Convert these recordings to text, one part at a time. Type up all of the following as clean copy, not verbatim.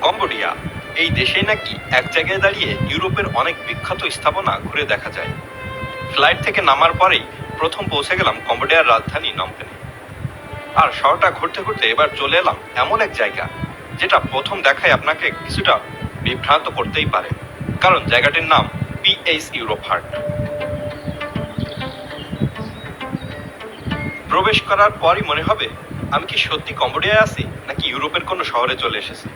Cambodia এই দেশে নাকি এক জায়গায় দাঁড়িয়ে ইউরোপের অনেক বিখ্যাত স্থাপনা ঘুরে দেখা যায়। ফ্লাইট থেকে নামার পরেই প্রথম পৌঁছে গেলাম কম্বোডিয়ার রাজধানী নমপেনে। আর শহরটা ঘুরতে ঘুরতে এবার চলে এলাম এমন এক জায়গা যেটা প্রথম দেখায় আপনাকে কিছুটা বিভ্রান্ত করতেই পারে, কারণ জায়গাটির নাম পিএইচ ইউরোপ হার্ট। প্রবেশ করার পরই মনে হবে আমি কি সত্যি কম্বোডিয়ায় আছি নাকি ইউরোপের কোনো শহরে চলে এসেছি।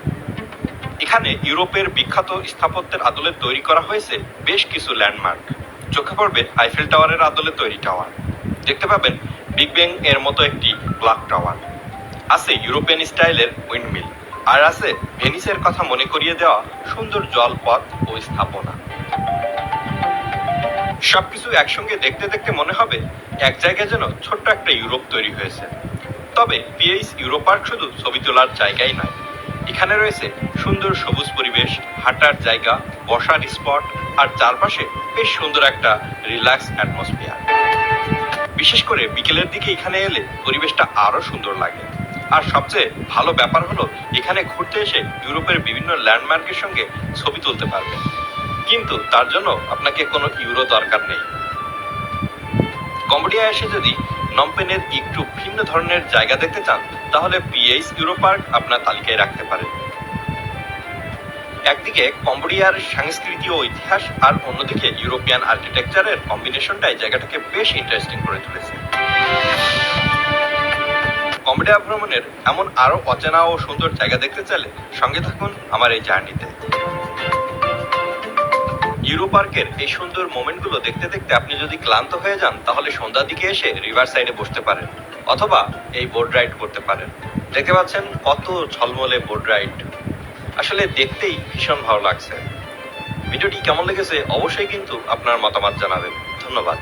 এখানে ইউরোপের বিখ্যাত স্থাপত্যের আদলে তৈরি করা হয়েছে বেশ কিছু ল্যান্ডমার্ক। চোখে পড়বে আইফেল টাওয়ারের আদলে তৈরি টাওয়ার, দেখতে পাবেন বিগ ব্যাং এর মতো একটি ক্লক টাওয়ার, আছে ইউরোপিয়ান স্টাইলের উইন্ডমিল, আর আছে ভেনিসের কথা মনে করিয়ে দেওয়া সুন্দর জলপথ ও স্থাপনা। সবকিছু একসঙ্গে দেখতে দেখতে মনে হবে এক জায়গায় যেন ছোট্ট একটা ইউরোপ তৈরি হয়েছে। তবে পিএইচ ইউরো পার্ক শুধু ছবি তোলার জায়গাই নয়, এখানে রয়েছে সুন্দর সবুজ পরিবেশ, হাঁটার জায়গা, বসার স্পট, আর চারপাশে বেশ সুন্দর একটা রিল্যাক্স অ্যাটমসফিয়ার। বিশেষ করে বিকেলের দিকে এখানে এলে পরিবেশটা আরো সুন্দর লাগে। আর সবচেয়ে ভালো ব্যাপার হলো এখানে ঘুরতে এসে ইউরোপের বিভিন্ন ল্যান্ডমার্কের সঙ্গে ছবি তুলতে পারবেন, কিন্তু তার জন্য আপনাকে কোনো ইউরো দরকার নেই। কম্বোডিয়া এসে যদি নমপেনের একটু ভিন্ন ধরনের জায়গা দেখতে চান তাহলে পিএইচ ইউরো পার্ক আপনার তালিকায় রাখতে পারেন। একদিকে কম্বোডিয়ার সংস্কৃতি ও ইতিহাস, আর অন্যদিকে ইউরোপিয়ান আর্কিটেকচারের কম্বিনেশনটাই জায়গাটাকে বেশ ইন্টারেস্টিং করে তুলেছে। কম্বোডিয়া ভ্রমণের এমন আরো অচেনা ও সুন্দর জায়গা দেখতে চাইলে সঙ্গে থাকুন আমার এই জার্নিতে। ইউরো পার্কের এই সুন্দর মোমেন্টগুলো দেখতে দেখতে আপনি যদি ক্লান্ত হয়ে যান তাহলে সন্ধ্যার দিকে এসে রিভার সাইডে বসতে পারেন, অথবা এই বোট রাইড করতে পারেন। দেখতে পাচ্ছেন কত ঝলমলে বোট রাইড, আসলে দেখতেই ভীষণ ভালো লাগছে। ভিডিওটি কেমন লেগেছে অবশ্যই কিন্তু আপনার মতামত জানাবেন। ধন্যবাদ।